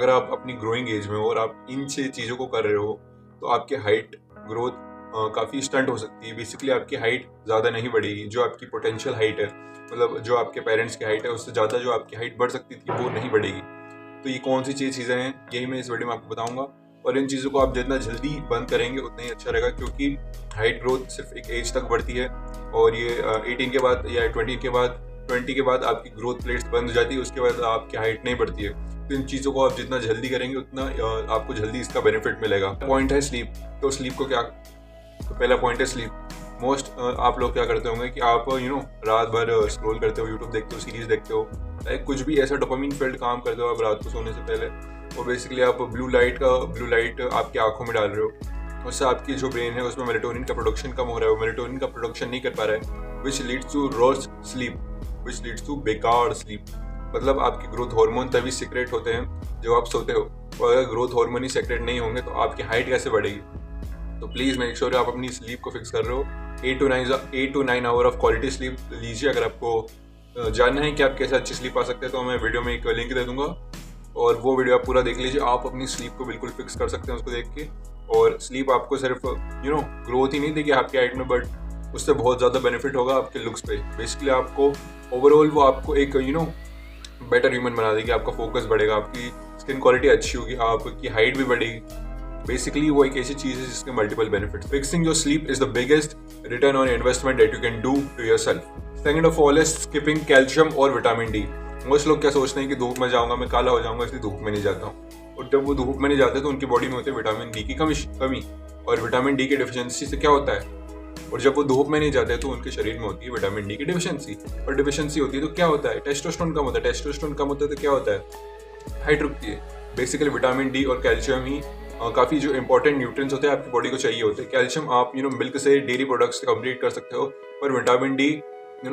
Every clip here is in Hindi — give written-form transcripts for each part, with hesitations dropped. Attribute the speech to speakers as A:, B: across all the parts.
A: अगर आप अपनी ग्रोइंग एज में हो और आप इन 6 चीज़ों को कर रहे हो तो आपकी हाइट ग्रोथ काफ़ी स्टंट हो सकती है। बेसिकली आपकी हाइट ज़्यादा नहीं बढ़ेगी, जो आपकी पोटेंशियल हाइट है, मतलब जो आपके पेरेंट्स की हाइट है उससे ज़्यादा जो आपकी हाइट बढ़ सकती थी वो नहीं बढ़ेगी। तो ये कौन सी चीज़ें हैं, यही मैं इस वीडियो में आपको बताऊंगा। और इन चीज़ों को आप जितना जल्दी बंद करेंगे उतना ही अच्छा रहेगा, क्योंकि हाइट ग्रोथ सिर्फ एक एज तक बढ़ती है और ये 18 के बाद या 20 के बाद आपकी ग्रोथ प्लेट्स बंद हो जाती है, उसके बाद आपकी हाइट नहीं बढ़ती है। तो इन चीज़ों को आप जितना जल्दी करेंगे उतना आपको जल्दी इसका बेनिफिट मिलेगा। पॉइंट है स्लीप। तो स्लीप को क्या, तो पहला पॉइंट है स्लीप। मोस्ट आप लोग क्या करते होंगे कि आप रात भर स्क्रॉल करते हो, यूट्यूब देखते हो, सीरीज देखते हो, कुछ भी ऐसा डोपामिन फील्ड काम करते हो आप रात को सोने से पहले, और बेसिकली आप ब्लू लाइट आपकी आंखों में डाल रहे हो। उससे आपकी जो ब्रेन है उसमें मेलेटोनिन का प्रोडक्शन कम हो रहा है, वो मेलेटोनिन का प्रोडक्शन नहीं कर पा रहा है, which leads to loss sleep, which leads to बेकार स्लीप। मतलब आपकी ग्रोथ हार्मोन तभी सीक्रेट होते हैं जब आप सोते हो, और अगर ग्रोथ हार्मोन ही सीक्रेट नहीं होंगे तो आपकी हाइट कैसे बढ़ेगी। तो प्लीज़ मेक श्योर आप अपनी स्लीप को फिक्स कर रहे हो। 8 to 9 hour of quality sleep लीजिए। अगर आपको जानना है कि आप कैसे अच्छी स्लीप आ सकते हैं तो मैं वीडियो में एक लिंक दे दूंगा, और वो वीडियो आप पूरा देख लीजिए। आप अपनी स्लीप को बिल्कुल फिक्स कर सकते हैं उसको देख के। और स्लीप आपको सिर्फ ग्रोथ ही नहीं देगी आपकी हाइट में, बट उससे बहुत ज़्यादा बेनिफिट होगा आपके लुक्स पे। बेसिकली आपको ओवरऑल वो आपको एक बेटर ह्यूमन बना देगी, आपका फोकस बढ़ेगा, आपकी स्किन क्वालिटी अच्छी होगी, आपकी हाइट भी बढ़ेगी। बेसिकली वो एक ऐसी चीज़ है जिसके multiple benefits. Fixing your sleep is the biggest return on investment that you can do to yourself. Second of all is skipping calcium और विटामिन डी। मोस्ट लोग क्या सोचते हैं कि धूप में जाऊंगा मैं काला हो जाऊंगा, इसलिए धूप में नहीं जाता हूँ। और जब वो धूप में नहीं जाते तो उनकी बॉडी में होती है विटामिन डी की कमी, और विटामिन डी की डिफिशियंसी से क्या होता है, और जब वो धूप में नहीं जाते तो उनके शरीर में होती है विटामिन डी की डिफिशियंसी, और डिफिशियंसी होती है तो क्या होता है, टेस्टोस्टेरोन कम होता है। टेस्टोस्टेरोन कम होता है तो क्या होता है, हाइट रुकती है। बेसिकली विटामिन डी और कैल्शियम ही काफ़ी जो इंपॉर्टेंट न्यूट्रिएंट्स होते हैं आपकी बॉडी को चाहिए होते हैं। कैल्शियम आप मिल्क से, डेयरी प्रोडक्ट्स से कंप्लीट कर सकते हो, पर विटामिन डी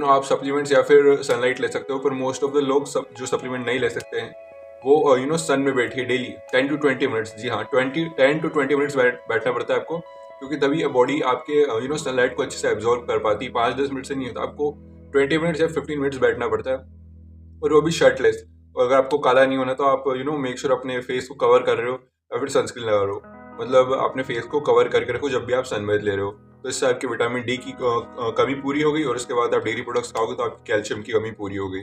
A: आप सप्लीमेंट्स या फिर सनलाइट ले सकते हो। पर मोस्ट ऑफ द लोग जो सप्लीमेंट नहीं ले सकते हैं वो सन में बैठिए डेली 10 to 20 मिनट्स। जी हाँ, 10 to 20 मिनट्स बैठना पड़ता है आपको, क्योंकि तभी बॉडी आपके सनलाइट को अच्छे से एब्जॉर्ब कर पाती है। 5-10 मिनट से नहीं होता, आपको 20 मिनट्स या 15 मिनट्स बैठना पड़ता है, और वो भी शर्टलेस। और अगर आपको काला नहीं होना तो आप मेक श्योर अपने फेस को कवर कर रहे हो या फिर सनस्क्रीन लगा रहे हो, मतलब अपने फेस को कवर करके रखो जब भी आप सनबैथ ले रहे हो। तो इससे आपकी विटामिन डी की कमी पूरी हो गई, और उसके बाद आप डेयरी प्रोडक्ट्स खाओगे तो आपकी कैल्शियम की कमी पूरी हो गई।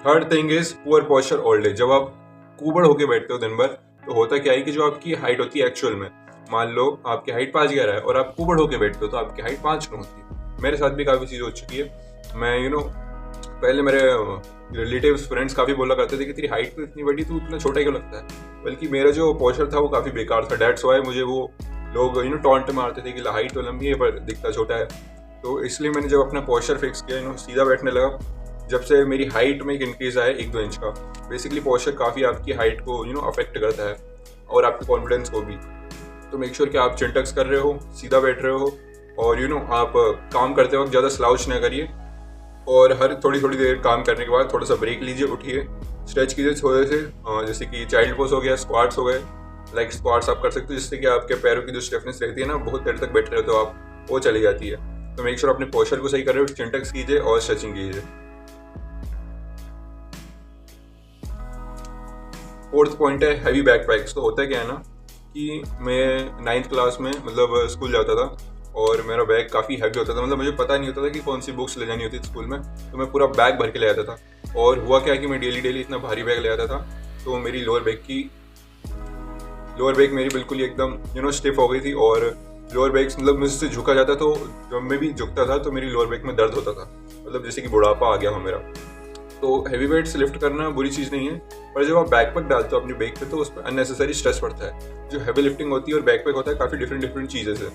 A: Third thing is poor posture all day. जब आप कुबड़ होकर बैठते हो दिन भर तो होता क्या है कि जो आपकी हाइट होती है एक्चुअल में, मान लो आपकी हाइट 5'11" है और आप कुबड़ होकर बैठते हो तो आपकी हाइट 5 होती है। मेरे साथ भी काफ़ी चीज़ हो चुकी है। मैं पहले मेरे रिलेटिव्स फ्रेंड्स काफ़ी बोला करते थे कि तेरी हाइट तो इतनी बड़ी, तू इतना छोटा क्यों लगता है। बल्कि मेरा जो पोस्चर था वो काफ़ी बेकार था, डेट्स वाई मुझे वो लोग टॉन्ट मारते थे कि हाइट तो लंबी है पर दिखता छोटा है। तो इसलिए मैंने जब अपना पोस्चर फिक्स किया, सीधा बैठने लगा, जब से मेरी हाइट में एक इंक्रीज आया 1-2 इंच का। बेसिकली पोस्चर काफ़ी आपकी हाइट को अफेक्ट करता है और आपके कॉन्फिडेंस को भी। तो मेक श्योर कि आप चिन टक्स कर रहे हो, सीधा बैठ रहे हो, और आप काम करते वक्त ज़्यादा स्लाउच ना करिए, और हर थोड़ी थोड़ी देर काम करने के बाद थोड़ा सा ब्रेक लीजिए, उठिए, स्ट्रेच कीजिए थोड़े से, जैसे कि चाइल्ड पोज हो गया, स्क्वाट्स हो गए। लाइक स्क्वाट्स आप कर सकते हो जिससे कि आपके पैरों की जो स्टिफनेस रहती है ना, बहुत देर तक बैठे रहते हो आप, वो चली जाती है। तो मेक श्योर अपने पोस्चर को सही कर रहे हो, चिन टक्स कीजिए और स्ट्रेचिंग कीजिए। फोर्थ पॉइंट है हैवी बैकपैक्स। तो होता है क्या है ना कि मैं 9th क्लास में मतलब स्कूल जाता था और मेरा बैग काफ़ी हैवी होता था, मतलब मुझे पता नहीं होता था कि कौन सी बुक्स ले जानी होती थी स्कूल में, तो मैं पूरा बैग भर के ले आता था। और हुआ क्या कि मैं डेली इतना भारी बैग ले आता था तो मेरी लोअर बैग मेरी बिल्कुल ही एकदम स्टिफ हो गई थी, और लोअर बैग मतलब मुझसे झुका जाता, तो जब मैं भी झुकता था तो मेरी लोअर बैग में दर्द होता था, मतलब जैसे कि बुढ़ापा आ गया हो मेरा। तो हैवी वेट्स लिफ्ट करना बुरी चीज़ नहीं है, पर जब आप बैकपैक डालते हो अपनी बैग पे तो उस पर अननेसेसरी स्ट्रेस पड़ता है। जो हैवी लिफ्टिंग होती है और बैकपैक होता है काफ़ी डिफरेंट चीज़ें से।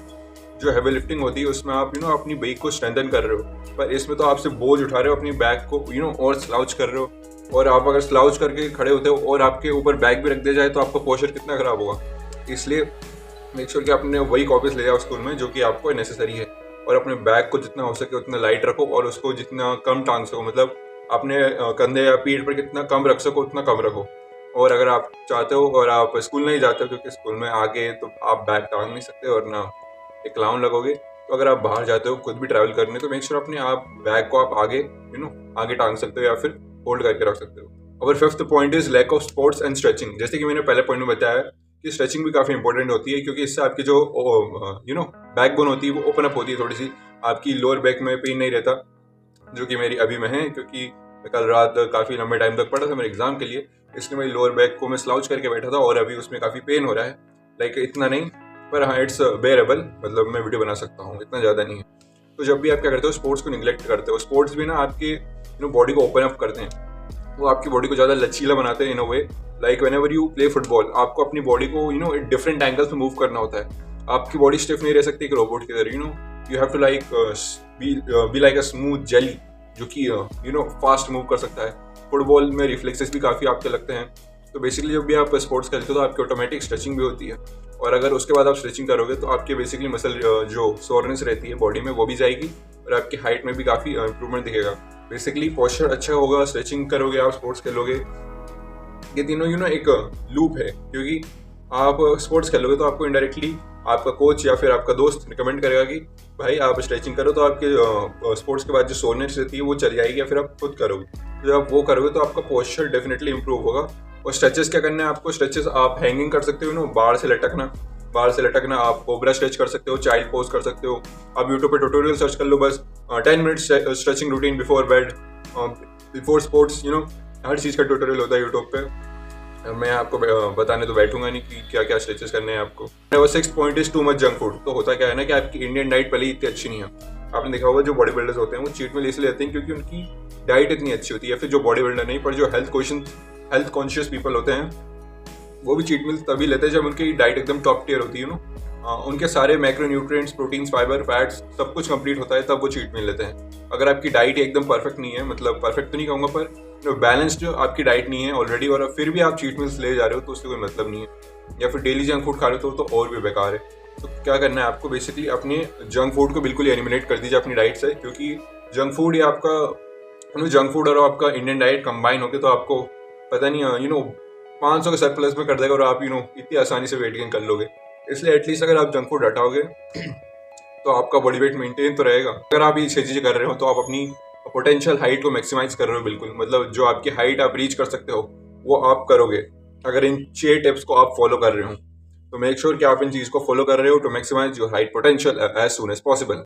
A: जो हैवी लिफ्टिंग होती है उसमें आप अपनी बैग को स्ट्रेंथन कर रहे हो, पर इसमें तो आपसे बोझ उठा रहे हो अपनी बैग को और स्लाउच कर रहे हो। और आप अगर स्लाउच करके खड़े होते हो और आपके ऊपर बैग भी रख दिया जाए तो आपका पोस्चर कितना खराब होगा। इसलिए मेक श्योर कि आपने वही कॉपीज ले जाओ स्कूल में जो कि आपको नेसेसरी है, और अपने बैग को जितना हो सके उतना लाइट रखो, और उसको जितना कम टांग सको, मतलब अपने कंधे या पीठ पर कितना कम रख सको उतना कम रखो। और अगर आप चाहते हो और आप स्कूल नहीं जाते हो, क्योंकि स्कूल में आगे तो आप बैग टांग नहीं सकते और ना एक क्लाउन लगोगे, तो अगर आप बाहर जाते हो खुद भी ट्रैवल करने तो मेक श्योर अपने आप बैग को आप आगे आगे टांग सकते हो या फिर होल्ड करके रख सकते हो। और fifth point is lack of sports and stretching. जैसे कि मैंने पहले पॉइंट में बताया कि स्ट्रेचिंग भी काफ़ी इंपॉर्टेंट होती है, क्योंकि इससे आपकी जो बैकबोन होती है वो ओपन अप होती है थोड़ी सी, आपकी लोअर बैक में पेन नहीं रहता, जो कि मेरी अभी में है, क्योंकि मैं कल रात काफ़ी लंबे टाइम तक पढ़ा था मेरे एग्जाम के लिए, इसलिए मेरी लोअर बैक को मैं स्लाउच करके बैठा था और अभी उसमें काफ़ी पेन हो रहा है। लाइक इतना नहीं, पर हाँ इट्स बेरेबल, मतलब मैं वीडियो बना सकता हूँ, इतना ज़्यादा नहीं है। तो जब भी आप क्या करते हो, स्पोर्ट्स को निगलेक्ट करते हो, स्पोर्ट्स भी ना आपके बॉडी को ओपन अप करते हैं, वो आपकी बॉडी को ज़्यादा लचीला बनाते हैं in a way. Like whenever you play football, आपको अपनी बॉडी को डिफरेंट एंगल्स में मूव करना होता है। आपकी बॉडी स्टिफ नहीं रह सकती एक रोबोट की तरह, you have to like be like a smooth jelly, जो कि फास्ट मूव कर सकता है। फुटबॉल में रिफ्लेक्सेस भी काफ़ी आपके लगते हैं। तो बेसिकली जब भी आप स्पोर्ट्स खेलते हो तो आपकी ऑटोमेटिक स्ट्रेचिंग भी होती है, और अगर उसके बाद आप स्ट्रेचिंग करोगे तो आपके बेसिकली मसल जो सोरनेस रहती है बॉडी में वो भी जाएगी, और आपकी हाइट में भी काफ़ी इंप्रूवमेंट दिखेगा। बेसिकली पोस्चर अच्छा होगा, स्ट्रेचिंग करोगे, आप स्पोर्ट्स खेलोगे, ये तीनों एक लूप है, क्योंकि आप स्पोर्ट्स खेलोगे तो आपको इनडायरेक्टली आपका कोच या फिर आपका दोस्त रिकमेंड करेगा कि भाई आप स्ट्रेचिंग करो, तो आपके स्पोर्ट्स के बाद जो सोरनेस रहती है वो चली जाएगी, या फिर आप खुद करोगे। तो जब आप वो करोगे तो आपका पोस्चर डेफिनेटली इंप्रूव होगा। और स्ट्रेचेस क्या करना है आपको, स्ट्रेचेस आप हैंगिंग कर सकते हो, बाहर से लटकना, आप कोबरा स्ट्रेच कर सकते हो, चाइल्ड पोज कर सकते हो। आप यूट्यूब पे ट्यूटोरियल सर्च कर लो, बस 10 minutes stretching routine before bed, before sports, हर चीज़ का ट्यूटोरियल होता है यूट्यूब पे। मैं आपको बताने तो बैठूंगा नहीं कि क्या क्या स्ट्रेचेस करने हैं आपको। और sixth point is too much junk food. तो होता क्या है ना कि आपकी इंडियन डाइट पहले इतनी अच्छी नहीं है। आपने देखा होगा जो बॉडी बिल्डर्स होते हैं वो चीट मील इसलिए लेते हैं क्योंकि उनकी डाइट इतनी अच्छी होती है, या फिर जो बॉडी बिल्डर नहीं पर जो हेल्थ कॉन्शियस पीपल होते हैं वो भी चीट मील तभी लेते हैं जब उनकी डाइट एकदम टॉप टियर होती है, उनके सारे macro nutrients, proteins, fibre, fats सब कुछ कंप्लीट होता है, तब वो चीट मील लेते हैं। अगर आपकी डाइट एकदम परफेक्ट नहीं है, मतलब परफेक्ट तो नहीं कहूँगा पर बैलेंस्ड आपकी डाइट नहीं है ऑलरेडी, और फिर भी आप चीट मील्स ले जा रहे हो तो उससे कोई मतलब नहीं है, या फिर डेली जंक फूड खा रहे हो तो और भी बेकार है। तो क्या करना है आपको, बेसिकली अपने जंक फूड को बिल्कुल एलिमिनेट कर दीजिए अपनी डाइट से, क्योंकि जंक फूड और आपका इंडियन डाइट कंबाइन होकर तो आपको पता नहीं 500 के सरप्लस में कर देगा, और आप इतनी आसानी से वेट गेन कर लोगे। इसलिए एटलीस्ट अगर आप जंक फूड हटाओगे तो आपका बॉडी वेट मेंटेन तो रहेगा। अगर आप ये 6 चीज़ें कर रहे हो तो आप अपनी पोटेंशियल हाइट को मैक्सिमाइज कर रहे हो बिल्कुल, मतलब जो आपकी हाइट आप रीच कर सकते हो वो आप करोगे अगर इन 6 टिप्स को आप फॉलो कर रहे हो। तो मेक श्योर कि आप इन चीज़ को फॉलो कर रहे हो to maximise your height potential as soon as possible.